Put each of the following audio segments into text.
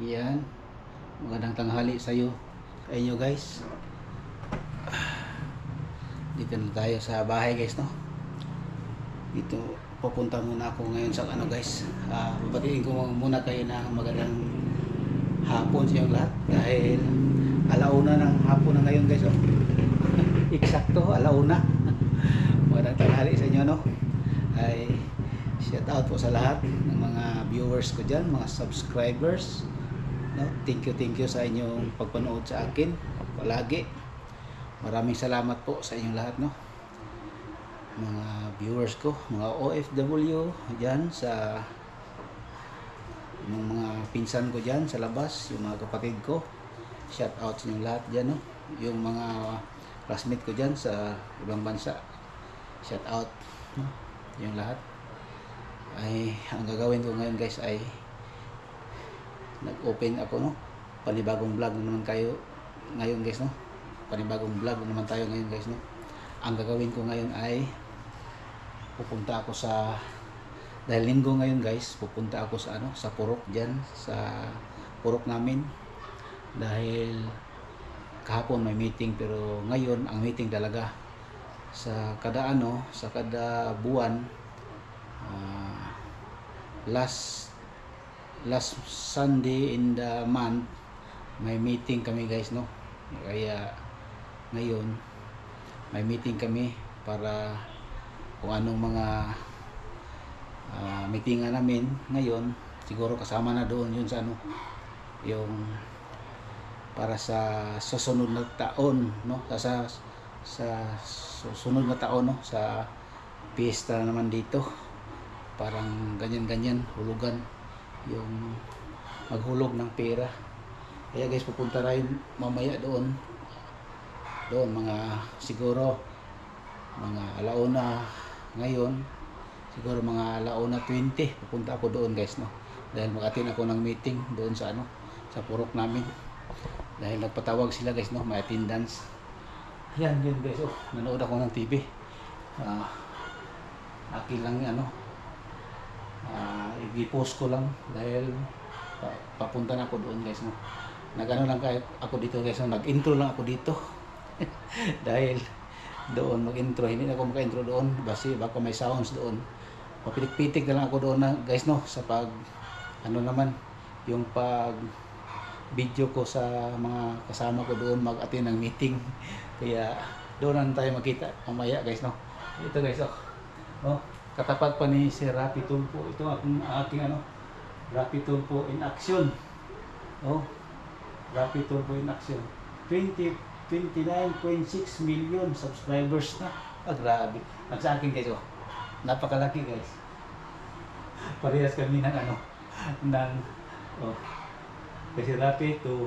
Yan. Magandang tanghali sa iyo. Sa inyo guys. Dito na tayo sa bahay guys, no. Dito pupunta muna ako ngayon sa ano guys. Babatiin ko muna kayo na magandang hapon sa inyo lahat dahil alauna ng hapon na ngayon guys, oh. Eksakto alauna. Magandang tanghali sa inyo, no. Ay shout out po sa lahat ng mga viewers ko diyan, mga subscribers. No, thank you sa inyong pagpanood sa akin palagi. Maraming salamat po sa inyong lahat, no. Mga viewers ko, mga OFW diyan sa yung mga pinsan ko diyan sa labas, yung mga kapatid ko. Shout out sa inyong lahat diyan, no. Yung mga classmate ko diyan sa ibang bansa. Shout out, no. Yung lahat. Ay ang gagawin ko ngayon guys ay nag-open ako, no. Panibagong vlog naman kayo ngayon guys, no. Panibagong vlog naman tayo ngayon guys, no. Ang gagawin ko ngayon ay pupunta ako sa, dahil linggo ngayon guys, pupunta ako sa ano, sa Purok diyan, sa Purok namin. Dahil kahapon may meeting, pero ngayon ang meeting talaga sa kada ano, sa kada buwan, last Sunday in the month may meeting kami guys, no. Kaya ngayon may meeting kami para kung anong mga meetingan namin ngayon, siguro kasama na doon yun sa ano, yung para sa susunod na taon, no. Sa susunod na taon, no, sa piyesta naman dito, parang ganyan hulugan, yung maghulog ng pera. Kaya guys, pupunta rin mamaya doon mga siguro mga alauna ngayon, siguro mga alauna 20 pupunta ako doon guys, no. Dahil mag-attend ako ng meeting doon sa ano, sa Purok namin. Dahil nagpatawag sila guys, no, may attendance. Yan yun guys, oh, nanood ako ng TV. Akin lang ano, i-post ko lang dahil papunta na ako doon guys, no. Nagano lang kahit ako dito guys, no? Nag-intro lang ako dito. Dahil doon mag-intro, hindi na ako maka-intro doon kasi baka may sounds doon. Papitik-pitik na lang ako doon na guys, no, sa pag ano naman, yung pag video ko sa mga kasama ko doon mag-attend ng meeting. Kaya doon na tayo makita mamaya guys, no. Ito guys, oh, katapat pa ni Sir Rapi Tulfo. Ito aking ano, Rapi Tulfo in action. Oh, Rapi Tulfo in action. 29.6 million subscribers na. Grabe. At sa akin guys, oh, napakalaki guys. Parehas kami ng ano, ng oh, kasi Rapi to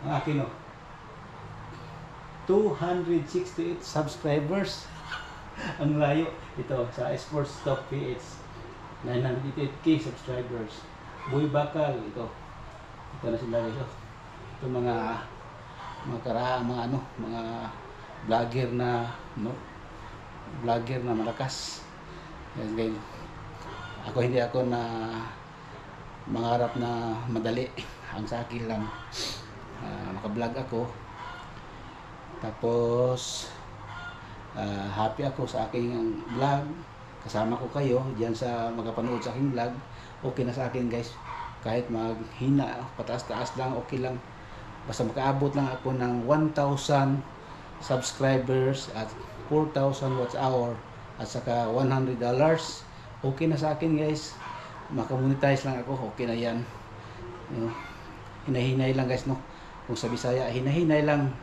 ang akin, oh, 268 subscribers. Ang layo. Ito sa Sports Talk PH, 988k subscribers. Boy Bakal, ito na sila guys, oh. Ito mga ano, mga vlogger na, no, vlogger na malakas. Yes, guys. Hindi ako na mangarap na madali. Ang sa akin lang, maka-vlog ako. Tapos happy ako sa aking vlog. Kasama ko kayo diyan sa magapanood sa aking vlog. Okay na sa akin guys. Kahit maghina, pataas-taas lang, okay lang. Basta makaabot lang ako ng 1,000 subscribers at 4,000 watch hour at saka $100. Okay na sa akin guys. Makamonetize lang ako, okay na yan. Hinahinay lang guys, no. Kung sa Bisaya, hinahinay lang,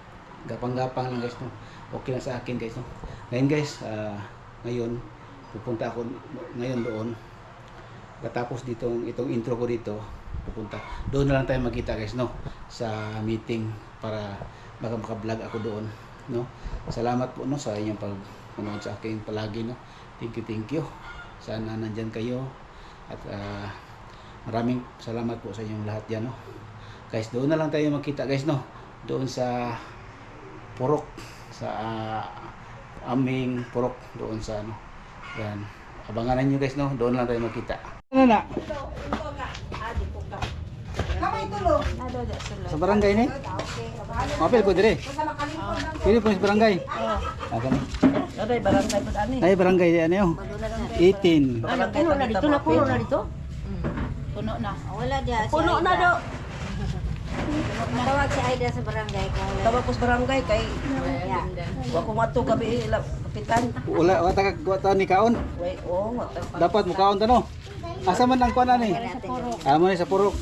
gapang-gapang lang guys, no. Okay na sa akin guys, no. Ngayon guys, ngayon pupunta ako ngayon doon. Katapos dito itong intro ko dito, pupunta doon na lang tayo magkita guys, no, sa meeting para baka maka-vlog ako doon, no. Salamat po, no, sa inyong pagmanood sa akin palagi, no. Thank you. Sana nandyan kayo at maraming salamat po sa inyong lahat diyan, no. Guys, doon na lang tayo magkita guys, no. Doon sa Purok, sa aming Purok doon sa ano. Yan. Abangan niyo guys, no. Doon lang tayo magkita. Ano na? Sa barangay ni? Mapil ko dire. Pili po sa barangay. Kani. Aday barangay pud ani. Ay barangay ano yo? 18. Puno na dito na puno na dito. Puno na. Wala dia. Puno na do. Tawag si Aida sa barangay ko. Tawag ko sa barangay kay Ya. wa ko mato gabi kapitan. Wala wata ni kaon. Way oh, wata. Dapat mo kaon tano. Asa man ang kuan ani? Amo ni sa purok.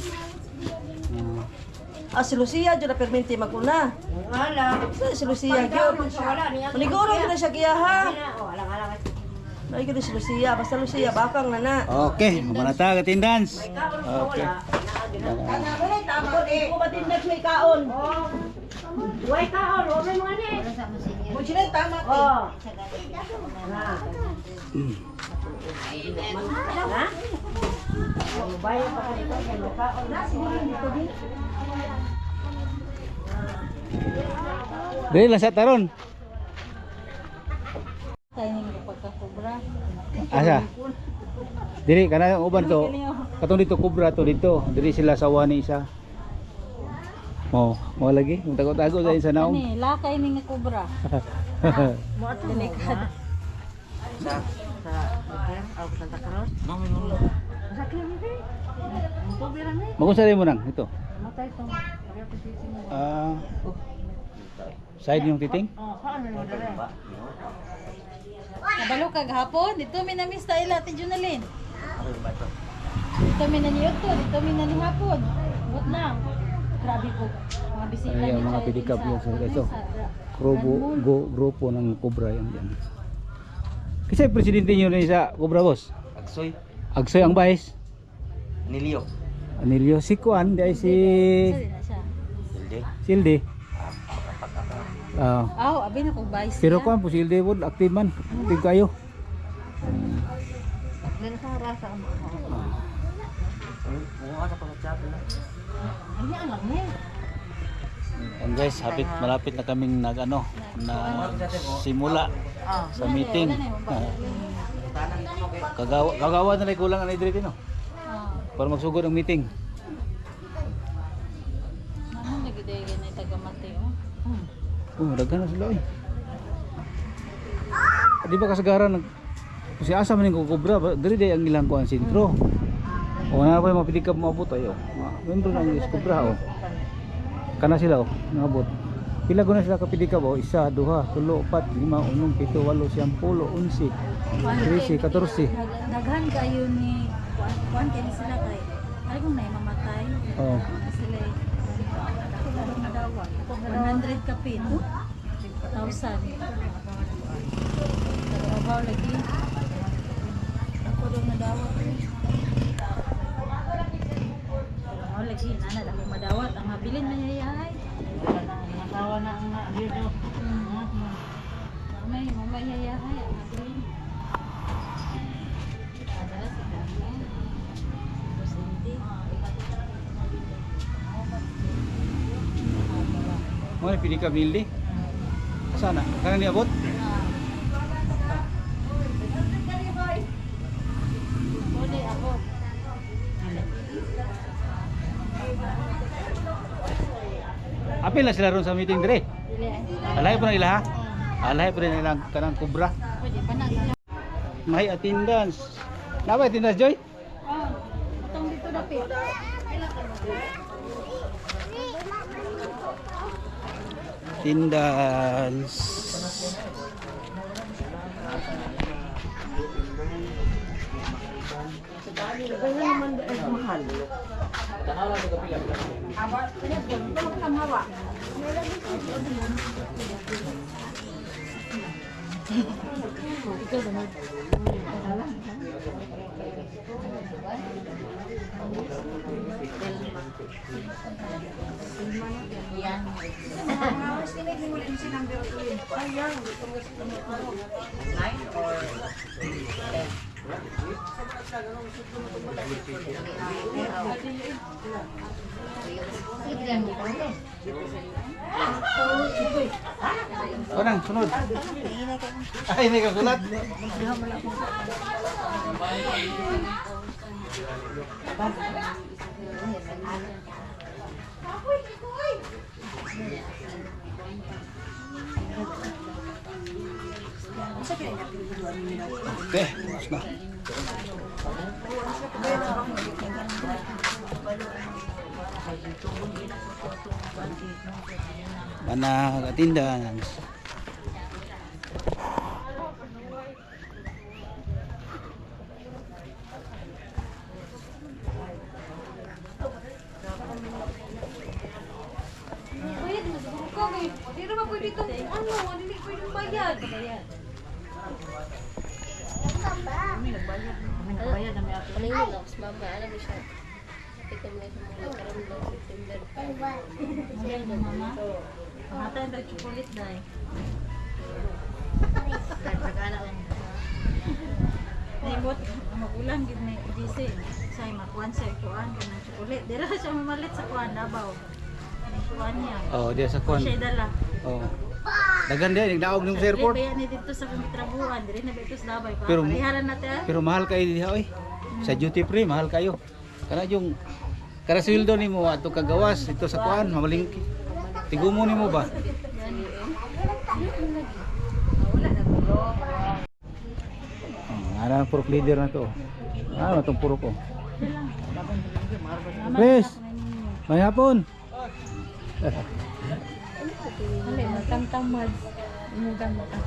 Si Lucia jud na perminti maguna. Wala. Si Lucia jud. Wala niya. Maniguro gyud na siya giyaha. Wala wala. Nay gyud si Lucia, basta Lucia bakang na na. Okay, manata ka tindans. Okay. Ko matindag may kaon. Way kaon, o may mga ni. Mo sila tama ko. Ha? Bayan pa ka dito, may kaon na dito din. Dili lang sa taron. Tayo nang pagkakubra. Asa? Dili kana ang uban to. Katong dito kubra to dito. Dili sila sawa ni isa. Mo lagi. Tago-tago sa isa naong. Ani, lakay ni nga kubra. Mo ato delikad. Sa Santa Cruz. Sa klinik. Ang kubra ni. Magunsa mo nang ito. Matay to. Side yung titing? Kabalo kag hapon, dito mi na miss ta ila ti Junalyn. Dito mi na ni Otto, dito mi na ni hapon. But na. Grabe po. Mga bisita Ay, ni mga Chay pedicab din yun. sa Ito. Mall. Grupo ng Cobra yan. Kasi presidente nyo rin sa Cobra boss? Agsoy, Agsoy ang bahis. Nilio, Anilio si Kuan, di ay si Isa din na siya. Hilde, Silde. Abi na kong vice. Pero Kuan po Silde po, active man. Active kayo. Nan ka rasa mo. mukha sa pagkakapin na. Ay, ang lang eh. And guys, malapit na kaming na simula sa meeting. Kagawa na lang kulang ang idrit no. Para magsugod ang meeting. Ano nagday ganay taga Mateo? Daghan na sila eh. Di ba kasagaran si asa man ning Cobra, diri day ang ilang kuan sentro. O na pa mapidikab maabot ayo. Membro ng Cobra o. Kana sila o, nabot. Pila guna sila kapidikab o? 1, 2, 3, 4, 5, 6, 7, 8, 9, 10, 11, 13, 14. Daghan kayo ni kuan kay ni sila kay. Ay kung nay mamatay. Oo. Sila ako na madawa. 100 kapin. 1,000. Nagabaw lagi. Ako daw madawa. Ako lagi nana dako madawat ang mabilin man yayahay. Nakawa na ang dito. Mamay yayahay ang mabilin. Adala si Kanya. Presidente. Mo ni pidikab nildi. Sana, kana ni abot? Ole ako. Apil na sila ron sa meeting dire. Dili ay. Alay pa na ila ha? Alay pa rin nilang kanang Cobra. Pwede pa na sila. May attendance. Napa attendance Joy? Atong dito dapit. Attendance. Kaya naman mahal. Kanang sunod. Ay, may kasulat. Okay, mas na. Mana katindahan. Bayad mo siguro ka kay. Di ra ba pwede tong ano, hindi pwede bayad. Bayad na may ato. Ano yun lang, mama, alam mo siya. Ito mo yung nagkaroon ng September 5. Ayan mo mama. Matay ba chocolate dai? Nagkakala lang. Naibot, magulang gid na GC. Say makuan sa kuan kanang chocolate. Dira siya mamalit sa kuan Davao. Ang kuan niya. Oh, dia sa kon. Siya dala. Oh. Dagan dia nagdaog ning sa airport. Bayan ni dito sa Kumitrabuan, dire na ba ito sa Dabay pa. Pero- Pariharan natin. Pero mahal kayo diha oy. Sa duty free mahal kayo. Kana yung kada sweldo nimo ato kagawas ito sa kuan mamalingki. Tigumo nimo ba? Ana puro leader na to. Ah, matong puro ko. Chris, may hapon. Alay, magtamtamad. Imugan mo ka.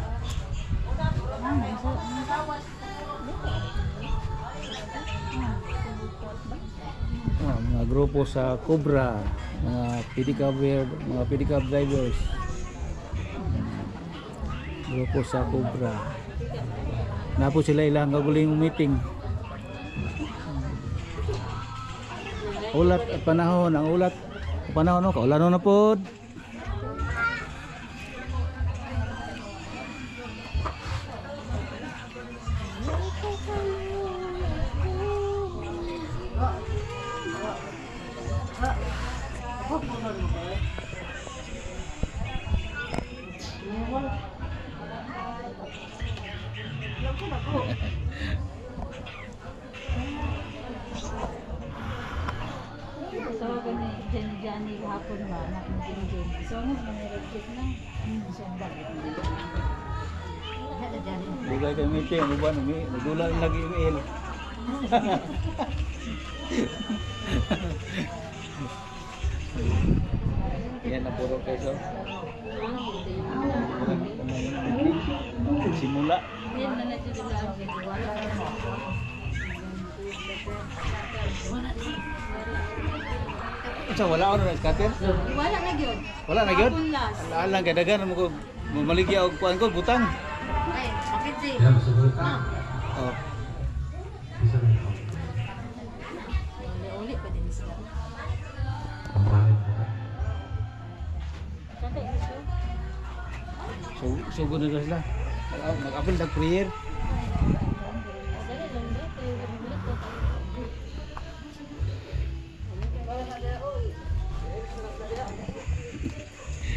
Mga grupo sa Cobra, mga pedicab drivers. Grupo sa Cobra. Napo sila ilang kaguling meeting. Ulat at panahon, ang ulat panahon no, kaulan na pod. So, gani, Johnny hapon ba, anak mo din. So, mo, manirigit na. So, bakit? Hada Johnny. Bugay kay meeting, uban nagdula lagi email. Yan na puro kayo. Simula. Yan na natin sila ang Sa wala ako na cutter. Wala na gyud. Wala na gyud. Hapon last. Alang kadagan mo ko maligya og kuan ko butang. Ay, bakit si? Oh. Uli pa din sila. So good na sila. Mag-apil dag prayer.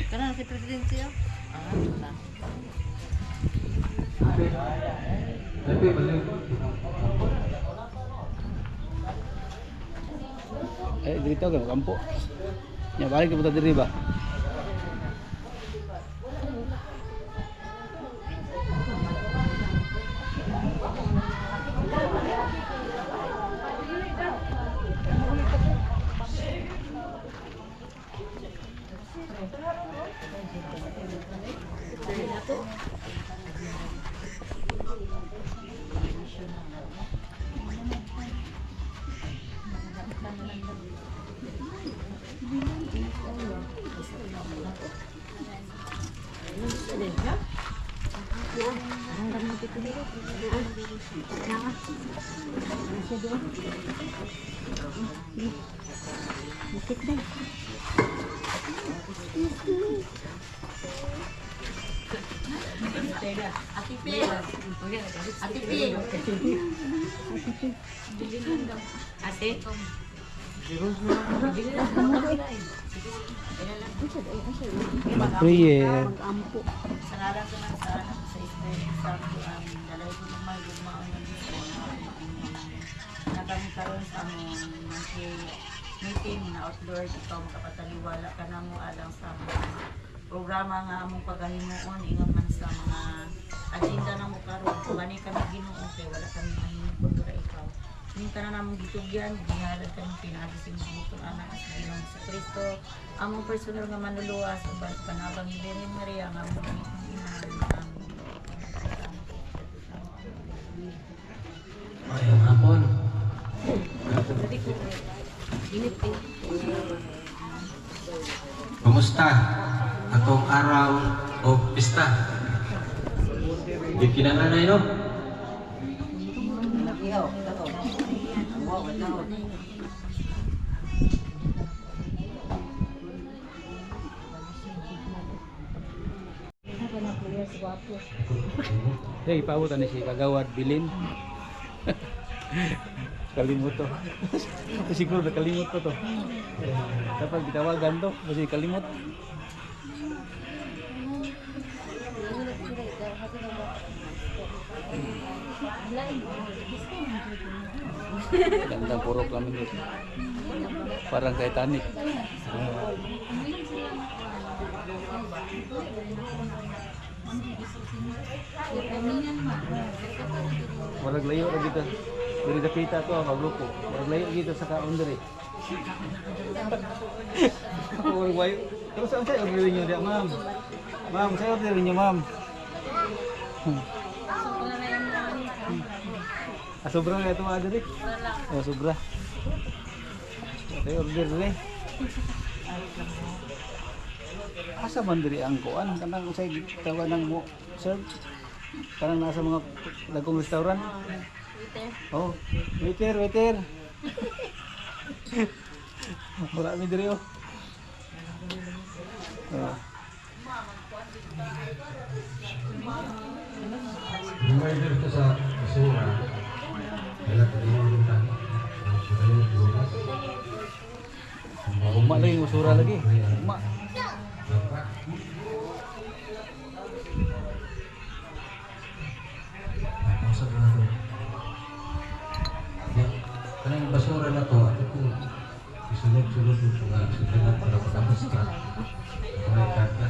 Kana si presidente yo. Ah, wala. Dito ka kampo. Ya balik kita diri ba. Prayer. Sanaran ko lang sa Espiritu Santo ang dalay ko naman yung mga nagkaroon sa meeting na Lord, ikaw makapataliwala ka na mo alang sa mga programa nga among paghahimuon ingon man sa mga agenda na mo karon kung ani kami Ginoo kay wala kami mahimong para ikaw. Ning tanan namong gitugyan, gihalad kami pinaagi sa imong anak sa Ginoo sa Kristo. Among personal nga manuluwas uban panabang ni Virgin Maria nga among ina. Ayong hapon. Kumusta? Atong araw o pista? Di kinanganay no? Hey, pautan ni si Kagawad Bilin. Kalimut to. Siguro nakalimut to. Dapat gitawagan to, kasi kalimut. Gandang purok kami dito. Parang Titanic. Warag layo ra kita. Diri nakita to ang grupo. Warag layo kita sa kaon diri. Warag layo. Terus ang saya order niyo dia, ma'am. Ma'am, saya order niyo, ma'am. Ah, sobra na ito mga diri. Oh, sobra. Saya order diri. Asa man diri ang kuan kanang usay tawanan mo, sir? Kanang nasa mga dagkong restaurant. Oh, waiter. Wala mi diri oh. Lumay dito sa basura. Wala ka din yung lutan. Uma lagi usura lagi. Uma. Kanang basura na to, ito po, isunod-sunod po nga, sunod para patapos ka. May karta.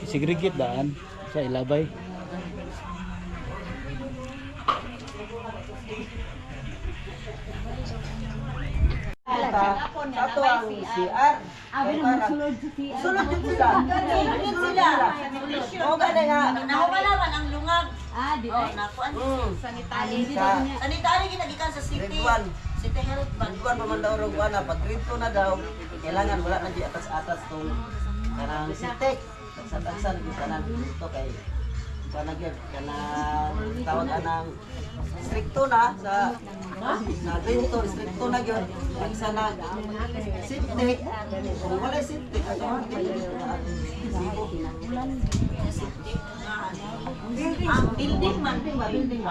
Segregate daan sa ilabay. Ato ang CR. Sunod yun sila. Sunod yun sila. O gana nga. Nakawalaman ang lungag. Di O, ay. nakuan. Sanitary Sanitary ginagikan sa city. City health. Pagkuan pa man daw ro na pag grito na daw kailangan wala na di atas-atas tong kanang sitek sa tagsan kanang dito kay kana gyud kanang tawag anang stricto na sa grito stricto na gyud sa na sitek kung wala sitek Ang building man.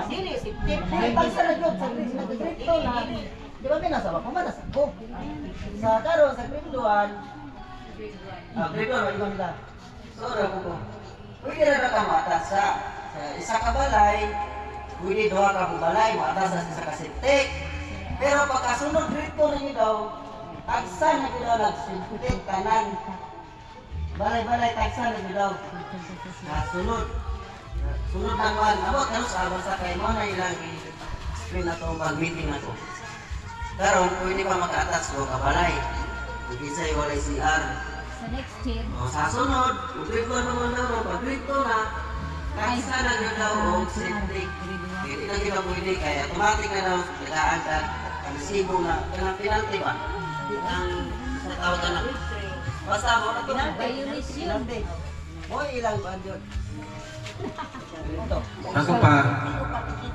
Dili, city. tagsan na gyud sa grito na di ba binasa ko man sa ko sa karon sa grindoan grito na ibang nila so ra ko pwede na ka matas sa isa ka balay pwede duha ka balay matas sa isa ka sitek pero pagkasunod grito na niyo daw tagsan na daw nagsitek tanan balay tagsan na daw sunod ang one amo kanos abang sa kay mo na ilang explain na to pag meeting na to karon pwede pa makaatas do ka balay hindi sa'yo walay CR Sa next year. o sa sunod grito naman daw pag-grito na tagsan na yun daw o septic hindi na kita pwede kaya automatic na daw kailangan ka ang sibo na kanang penalty ba ang sa tawag ka na basta mo na to penalty mo ilang ba yun ito Ako pa,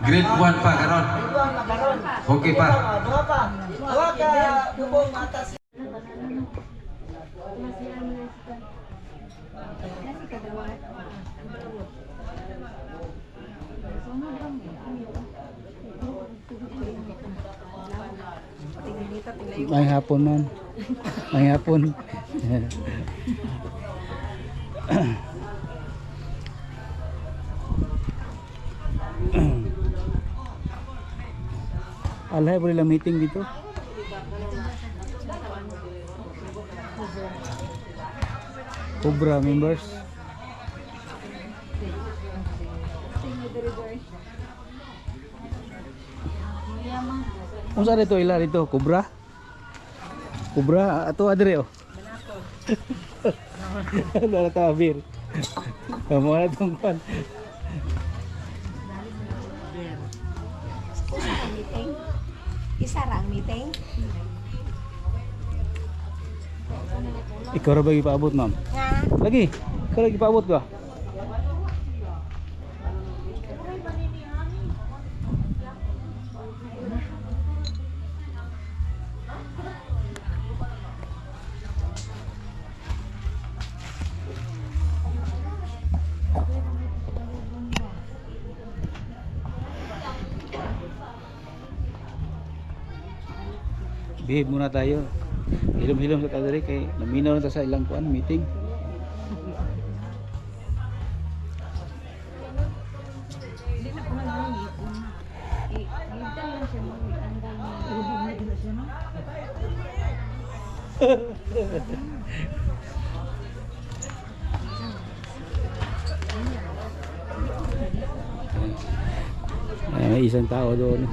grade 1 pa karon. iwan na karon Okay pa. duha ka dubong matas May hapon man. May hapon. Alay, boleh lang meeting dito. Cobra members. Unsa dito ila dito? Cobra? Cobra ato adre oh. Dala ta bir. Kamu na tong kan. Isa ra ang meeting. Ikaw ra ba gipaabot, ma'am? Nga. Lagi. Ikaw lagi paabot ba? Behave muna tayo. Hilom-hilom sa kadiri kay naminaw na ta sa ilang kuan meeting. May isang tao doon.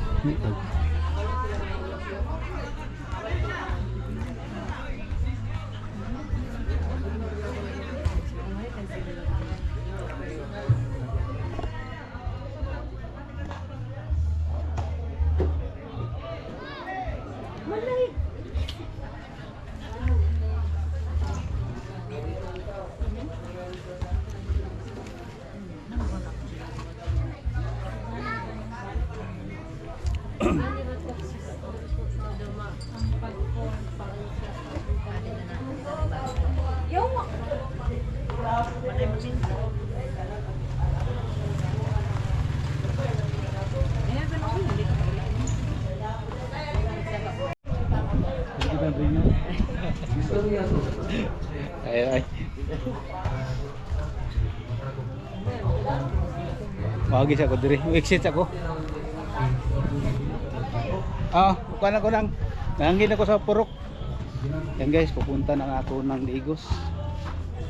Ay. Magis ako diri. Exit ako. Bukan ako nang nangin ako sa Purok. Yan guys, pupunta na ako ng Digos.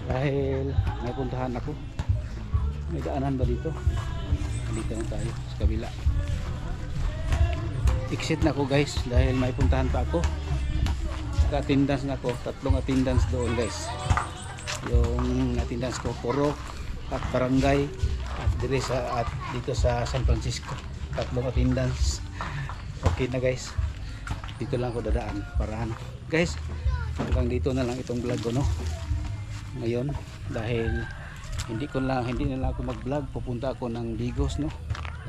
Dahil may puntahan ako. May daanan ba dito? Dito na tayo sa kabila. Exit na ako guys dahil may puntahan pa ako. Attendance na ako, 3 attendance doon guys. Yung attendance ko Purok at Barangay at dito sa San Francisco. 3 attendance. Okay na guys. Dito lang ako dadaan para ano. Guys, hanggang dito na lang itong vlog ko no. Ngayon dahil hindi na lang ako mag-vlog, pupunta ako ng Digos no.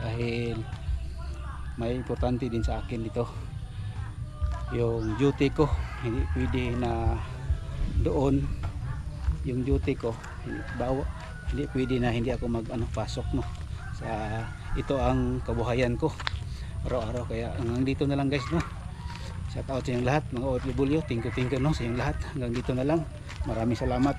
Dahil may importante din sa akin dito. Yung duty ko hindi pwede na doon yung duty ko hindi pwede na hindi ako pasok no sa ito ang kabuhayan ko araw-araw kaya hanggang dito na lang guys no. Shout out sa inyong lahat mga OFW, thank you no sa inyong lahat, hanggang dito na lang, maraming salamat.